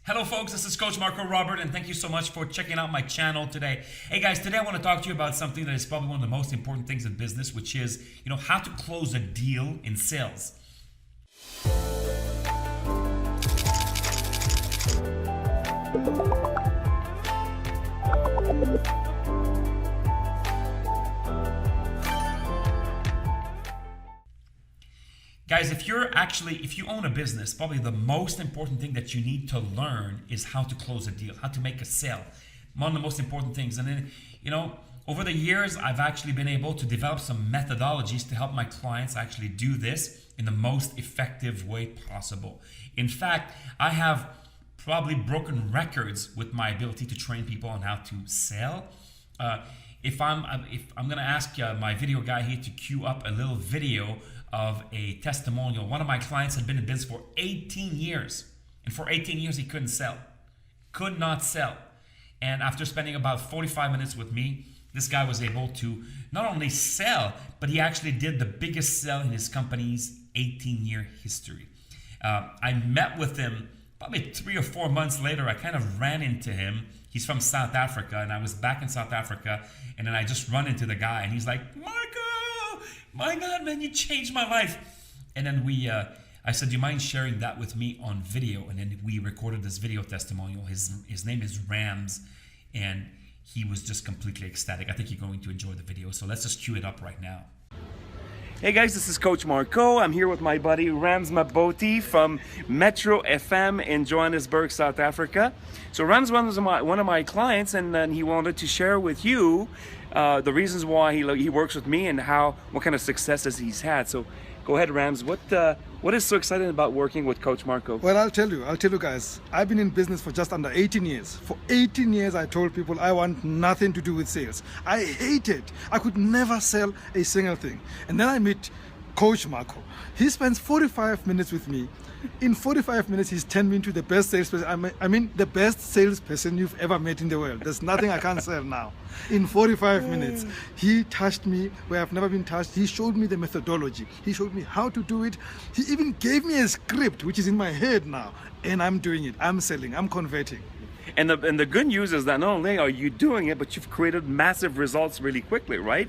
Hello folks, this is Coach Marco Robert and thank you so much for checking out my channel today. Hey guys, today I want to talk to you about something that is probably one of the most important things in business, which is, how to close a deal in sales. Guys, if you own a business, probably the most important thing that you need to learn is how to close a deal, how to make a sale. One of the most important things. And then, over the years, I've actually been able to develop some methodologies to help my clients actually do this in the most effective way possible. In fact, I have probably broken records with my ability to train people on how to sell. If I'm going to ask my video guy here to cue up a little video of a testimonial. One of my clients had been in business for 18 years. And for 18 years, he couldn't sell. Could not sell. And after spending about 45 minutes with me, this guy was able to not only sell, but he actually did the biggest sell in his company's 18-year history. I met with him probably 3 or 4 months later. I kind of ran into him. He's from South Africa, and I was back in South Africa, and then I just run into the guy, and he's like, Marco! My God, man, you changed my life. And then I said, do you mind sharing that with me on video? And then we recorded this video testimonial. His name is Rams, and he was just completely ecstatic. I think you're going to enjoy the video. So let's just cue it up right now. Hey guys, this is Coach Marco. I'm here with my buddy Rams Maboti from Metro FM in Johannesburg, South Africa. So Rams was one of my clients, and then he wanted to share with you the reasons why he works with me and what kind of successes he's had. So go ahead, Rams. What is so exciting about working with Coach Marco? Well, I'll tell you guys, I've been in business for just under 18 years. For 18 years, I told people I want nothing to do with sales. I hate it. I could never sell a single thing. And then I meet Coach Marco. He spends 45 minutes with me. In 45 minutes, he's turned me into the best salesperson. I mean, the best salesperson you've ever met in the world. There's nothing I can't sell now. In 45 minutes, he touched me where I've never been touched. He showed me the methodology. He showed me how to do it. He even gave me a script, which is in my head now. And I'm doing it. I'm selling. I'm converting. And the good news is that not only are you doing it, but you've created massive results really quickly, right?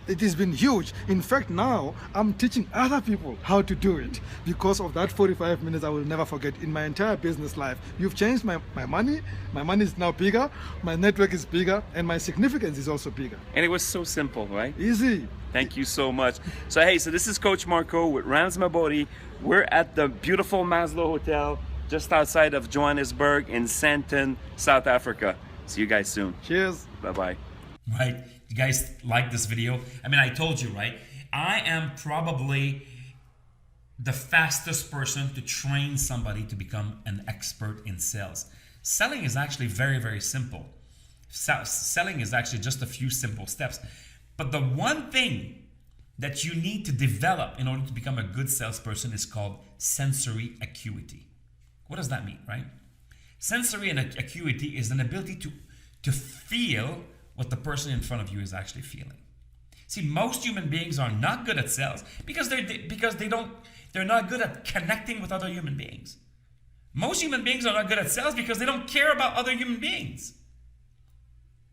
It has been huge. In fact, now I'm teaching other people how to do it because of that 45 minutes I will never forget in my entire business life. You've changed my money. My money is now bigger. My network is bigger. And my significance is also bigger. And it was so simple, right? Easy. Thank you so much. So, hey, this is Coach Marco with Rams Maboti. We're at the beautiful Maslow Hotel just outside of Johannesburg in Sandton, South Africa. See you guys soon. Cheers. Bye-bye. Right. You guys like this video? I mean, I told you, right? I am probably the fastest person to train somebody to become an expert in sales. Selling is actually very, very simple. Selling is actually just a few simple steps. But the one thing that you need to develop in order to become a good salesperson is called sensory acuity. What does that mean, right? Sensory and acuity is an ability to feel what the person in front of you is actually feeling. See, most human beings are not good at sales because they're not good at connecting with other human beings. Most human beings are not good at sales because they don't care about other human beings.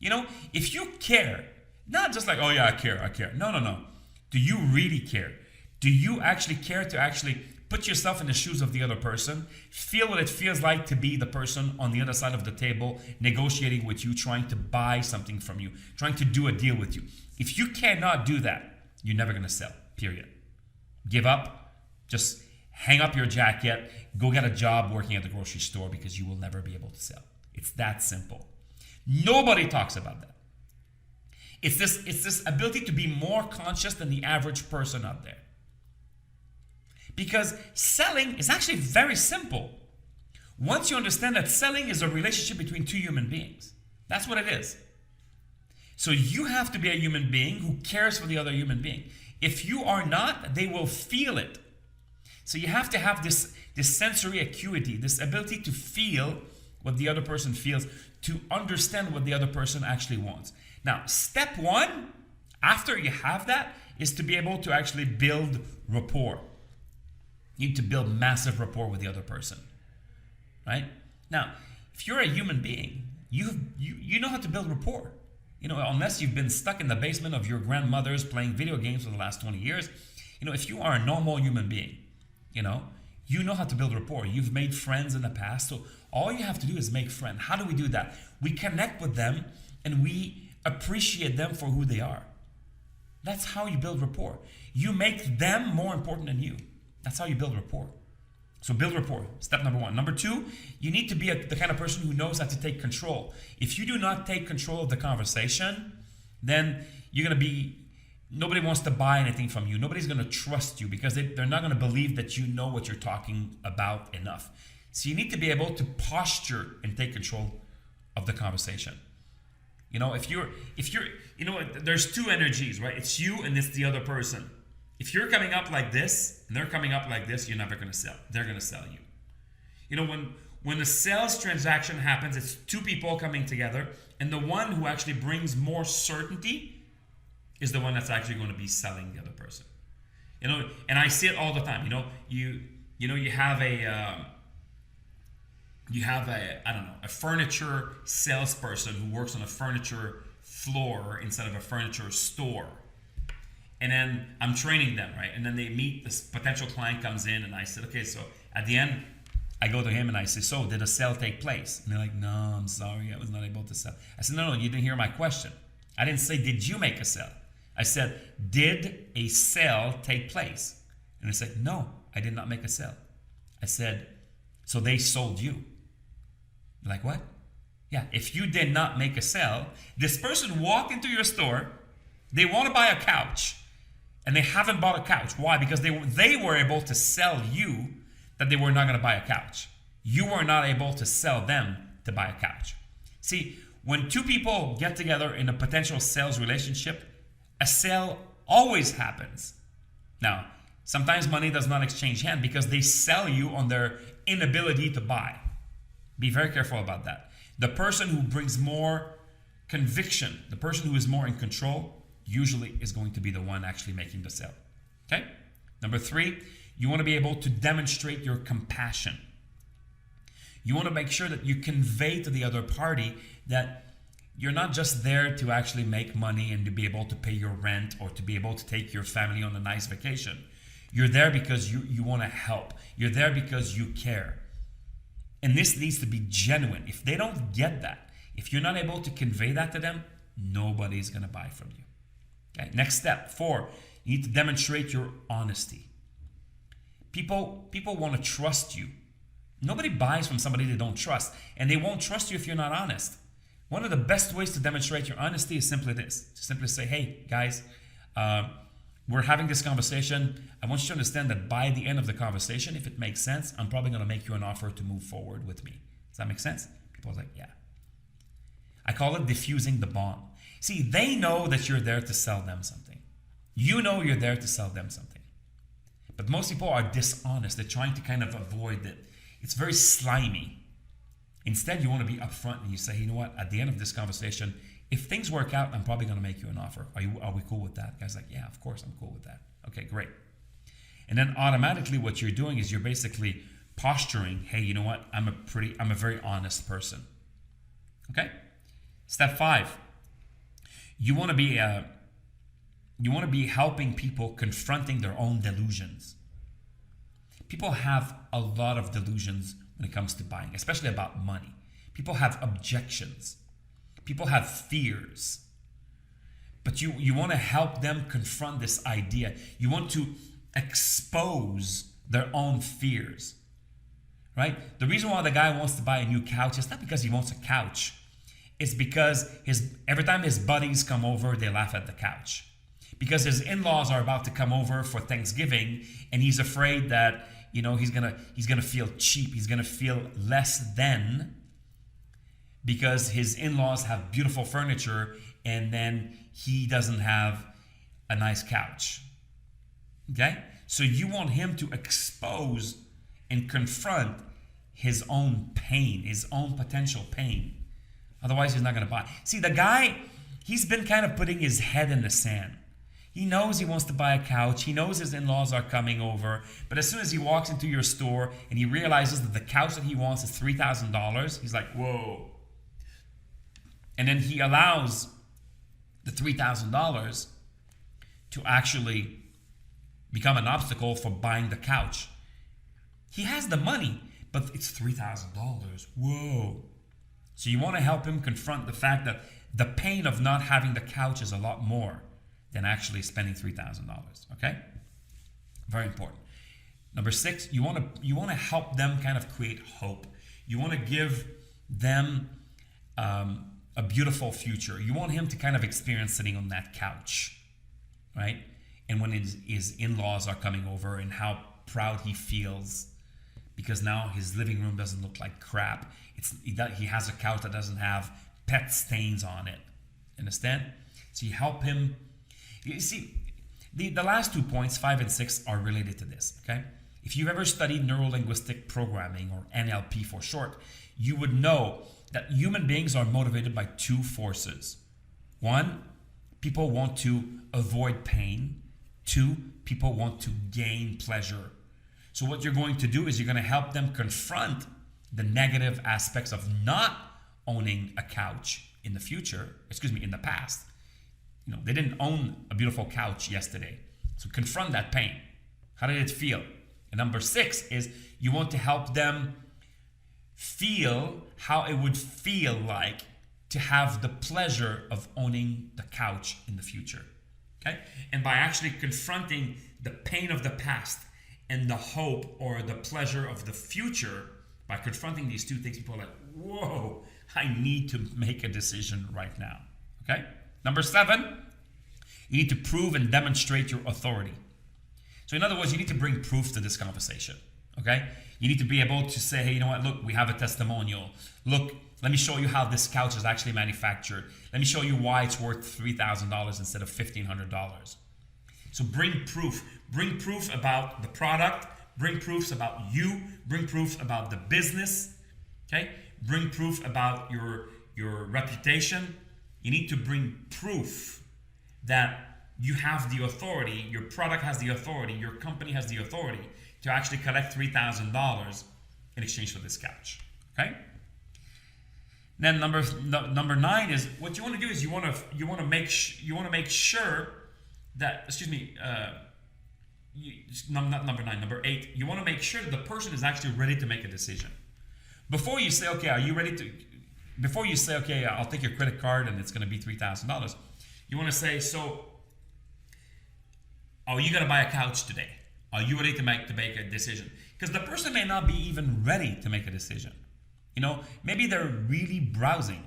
If you care, not just like, oh yeah, I care. No. Do you really care? Do you actually care to actually put yourself in the shoes of the other person, feel what it feels like to be the person on the other side of the table, negotiating with you, trying to buy something from you, trying to do a deal with you? If you cannot do that, you're never going to sell, period. Give up, just hang up your jacket, go get a job working at the grocery store because you will never be able to sell. It's that simple. Nobody talks about that. It's this ability to be more conscious than the average person out there. Because selling is actually very simple. Once you understand that selling is a relationship between two human beings, that's what it is. So you have to be a human being who cares for the other human being. If you are not, they will feel it. So you have to have this sensory acuity, this ability to feel what the other person feels, to understand what the other person actually wants. Now, step one, after you have that, is to be able to actually build rapport. You need to build massive rapport with the other person, right? Now, if you're a human being, you know how to build rapport. Unless you've been stuck in the basement of your grandmother's playing video games for the last 20 years, if you are a normal human being, you know how to build rapport. You've made friends in the past, so all you have to do is make friends. How do we do that? We connect with them and we appreciate them for who they are. That's how you build rapport. You make them more important than you. That's how you build rapport. So build rapport, step number one. Number two, you need to be the kind of person who knows how to take control. If you do not take control of the conversation, then nobody wants to buy anything from you. Nobody's going to trust you because they're not going to believe that you know what you're talking about enough. So you need to be able to posture and take control of the conversation. There's two energies, right? It's you and it's the other person. If you're coming up like this and they're coming up like this, you're never going to sell. They're going to sell you. When the sales transaction happens, it's two people coming together, and the one who actually brings more certainty is the one that's actually going to be selling the other person. And I see it all the time. You have a furniture salesperson who works on a furniture floor instead of a furniture store. And then I'm training them, right? And then they meet, this potential client comes in, and I said, okay, so at the end, I go to him and I say, so did a sale take place? And they're like, no, I'm sorry, I was not able to sell. I said, no, you didn't hear my question. I didn't say, did you make a sale? I said, did a sale take place? And they said, no, I did not make a sale. I said, so they sold you. They're like, what? Yeah, if you did not make a sale, this person walked into your store, they want to buy a couch, and they haven't bought a couch. Why? Because they were able to sell you that they were not going to buy a couch. You were not able to sell them to buy a couch. See, when two people get together in a potential sales relationship, a sale always happens. Now, sometimes money does not exchange hands because they sell you on their inability to buy. Be very careful about that. The person who brings more conviction, the person who is more in control, usually is going to be the one actually making the sale. Okay? Number three, you want to be able to demonstrate your compassion. You want to make sure that you convey to the other party that you're not just there to actually make money and to be able to pay your rent or to be able to take your family on a nice vacation. You're there because you want to help. You're there because you care. And this needs to be genuine. If they don't get that, if you're not able to convey that to them, nobody's going to buy from you. Okay. Next step, 4, you need to demonstrate your honesty. People want to trust you. Nobody buys from somebody they don't trust, and they won't trust you if you're not honest. One of the best ways to demonstrate your honesty is simply this. Simply say, hey, guys, we're having this conversation. I want you to understand that by the end of the conversation, if it makes sense, I'm probably going to make you an offer to move forward with me. Does that make sense? People are like, yeah. I call it diffusing the bomb. See, they know that you're there to sell them something. You know you're there to sell them something. But most people are dishonest. They're trying to kind of avoid it. It's very slimy. Instead, you want to be upfront and you say, you know what, at the end of this conversation, if things work out, I'm probably going to make you an offer. Are we cool with that? Guy's like, yeah, of course, I'm cool with that. Okay, great. And then automatically what you're doing is you're basically posturing, hey, you know what, I'm a very honest person. Okay? Step 5. You want to be helping people confronting their own delusions. People have a lot of delusions when it comes to buying, especially about money. People have objections. People have fears. But you want to help them confront this idea. You want to expose their own fears. Right? The reason why the guy wants to buy a new couch is not because he wants a couch. It's because every time his buddies come over, they laugh at the couch. Because his in-laws are about to come over for Thanksgiving, and he's afraid that he's gonna feel cheap. He's gonna feel less than because his in-laws have beautiful furniture, and then he doesn't have a nice couch. Okay, so you want him to expose and confront his own pain, his own potential pain. Otherwise, he's not going to buy. See, the guy, he's been kind of putting his head in the sand. He knows he wants to buy a couch. He knows his in-laws are coming over. But as soon as he walks into your store and he realizes that the couch that he wants is $3,000, he's like, whoa. And then he allows the $3,000 to actually become an obstacle for buying the couch. He has the money, but it's $3,000. Whoa. So you want to help him confront the fact that the pain of not having the couch is a lot more than actually spending $3,000. Okay? Very important. Number 6, you want to help them kind of create hope. You want to give them a beautiful future. You want him to kind of experience sitting on that couch, right? And when his in-laws are coming over, and how proud he feels because now his living room doesn't look like crap. He has a couch that doesn't have pet stains on it. Understand? So you help him. You see, the last 2 points, 5 and 6, are related to this, okay? If you've ever studied neuro-linguistic programming, or NLP for short, you would know that human beings are motivated by 2 forces. 1, people want to avoid pain. 2, people want to gain pleasure. So what you're going to do is you're going to help them confront the negative aspects of not owning a couch in the future, in the past. They didn't own a beautiful couch yesterday. So confront that pain. How did it feel? And number 6 is you want to help them feel how it would feel like to have the pleasure of owning the couch in the future. Okay? And by actually confronting the pain of the past and the hope or the pleasure of the future, by confronting these 2 things, people are like, whoa, I need to make a decision right now. Okay? Number 7, you need to prove and demonstrate your authority. So in other words, you need to bring proof to this conversation. Okay? You need to be able to say, hey, you know what? Look, we have a testimonial. Look, let me show you how this couch is actually manufactured. Let me show you why it's worth $3,000 instead of $1,500. So bring proof. Bring proof about the product. Bring proofs about you. Bring proofs about the business. Okay? Bring proof about your reputation. You need to bring proof that you have the authority, your product has the authority, your company has the authority to actually collect $3,000 in exchange for this couch. Okay? Then number 9 is what you want to do is you want to make sure that not number 9, number 8. You want to make sure that the person is actually ready to make a decision. Before you say, okay, are you ready to? Before you say, okay, I'll take your credit card and it's going to be $3,000. You want to say, so, are you going to buy a couch today? Are you ready to make a decision? Because the person may not be even ready to make a decision. Maybe they're really browsing.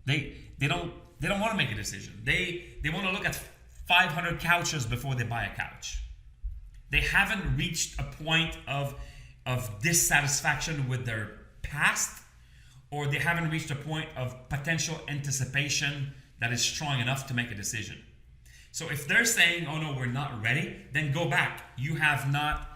They don't want to make a decision. They want to look at 500 couches before they buy a couch. They haven't reached a point of dissatisfaction with their past, or they haven't reached a point of potential anticipation that is strong enough to make a decision. So if they're saying, oh no, we're not ready, then go back. You have not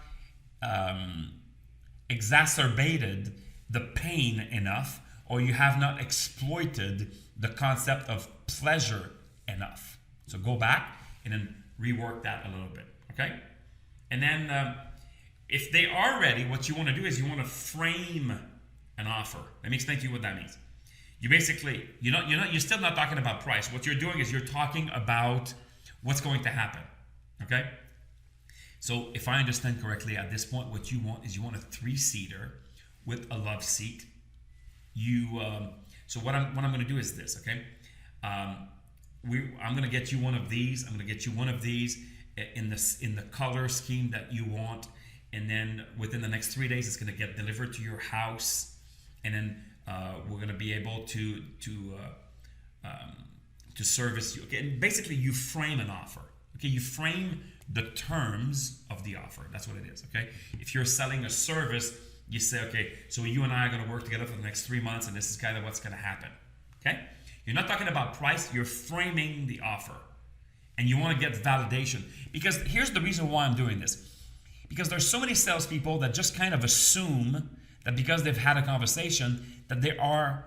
exacerbated the pain enough, or you have not exploited the concept of pleasure enough. So go back and then rework that a little bit, okay? And then if they are ready, what you want to do is you want to frame an offer. Let me explain to you what that means. You basically, you're still not talking about price. What you're doing is you're talking about what's going to happen, okay? So if I understand correctly, at this point, what you want is you want a 3-seater with a love seat. So what I'm going to do is this, okay? I'm going to get you one of these. I'm going to get you one of these in the color scheme that you want, and then within the next 3 days, it's going to get delivered to your house, and then we're going to be able to service you. Okay, and basically you frame an offer. Okay, you frame the terms of the offer. That's what it is. Okay, if you're selling a service, you say, okay, so you and I are going to work together for the next 3 months, and this is kind of what's going to happen. Okay, you're not talking about price. You're framing the offer, and you want to get validation. Because here's the reason why I'm doing this. Because there's so many salespeople that just kind of assume that because they've had a conversation that they are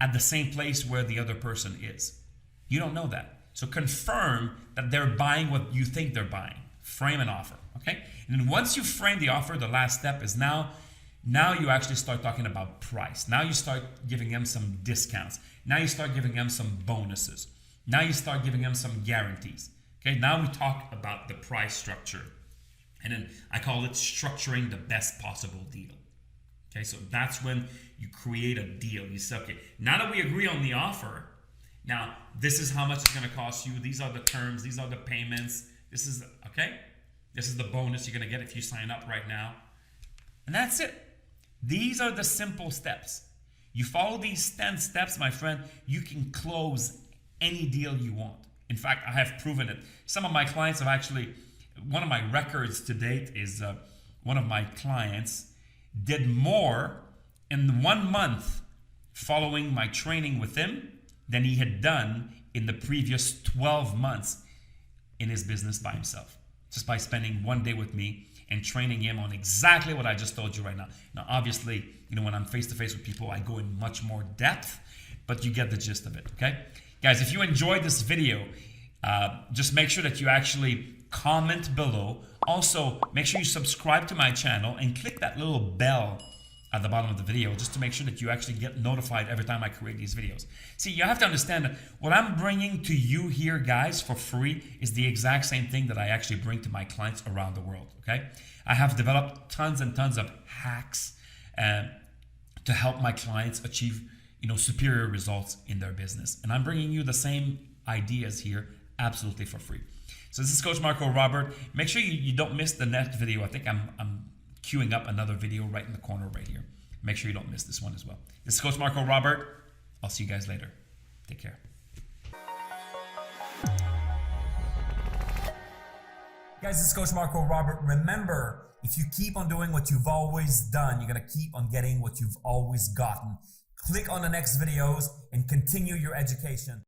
at the same place where the other person is. You don't know that. So confirm that they're buying what you think they're buying. Frame an offer, okay? And then once you frame the offer, the last step is now you actually start talking about price. Now you start giving them some discounts. Now you start giving them some bonuses. Now you start giving them some guarantees. Okay, now we talk about the price structure. And then I call it structuring the best possible deal. Okay, so that's when you create a deal. You say, okay, now that we agree on the offer, now this is how much it's going to cost you. These are the terms. These are the payments. This is, okay, this is the bonus you're going to get if you sign up right now. And that's it. These are the simple steps. You follow these 10 steps, my friend, you can close any deal you want. In fact, I have proven it. Some of my clients have actually, one of my records to date is one of my clients did more in 1 month following my training with him than he had done in the previous 12 months in his business by himself, just by spending 1 day with me and training him on exactly what I just told you right now. Now, obviously, when I'm face-to-face with people, I go in much more depth, but you get the gist of it, okay? Guys, if you enjoyed this video, just make sure that you actually comment below. Also, make sure you subscribe to my channel and click that little bell at the bottom of the video just to make sure that you actually get notified every time I create these videos. See, you have to understand that what I'm bringing to you here, guys, for free is the exact same thing that I actually bring to my clients around the world, okay? I have developed tons and tons of hacks to help my clients achieve, superior results in their business. And I'm bringing you the same ideas here absolutely for free. So this is Coach Marco Robert. Make sure you don't miss the next video. I think I'm queuing up another video right in the corner right here. Make sure you don't miss this one as well. This is Coach Marco Robert. I'll see you guys later. Take care. Guys, this is Coach Marco Robert. Remember, if you keep on doing what you've always done, you're going to keep on getting what you've always gotten. Click on the next videos and continue your education.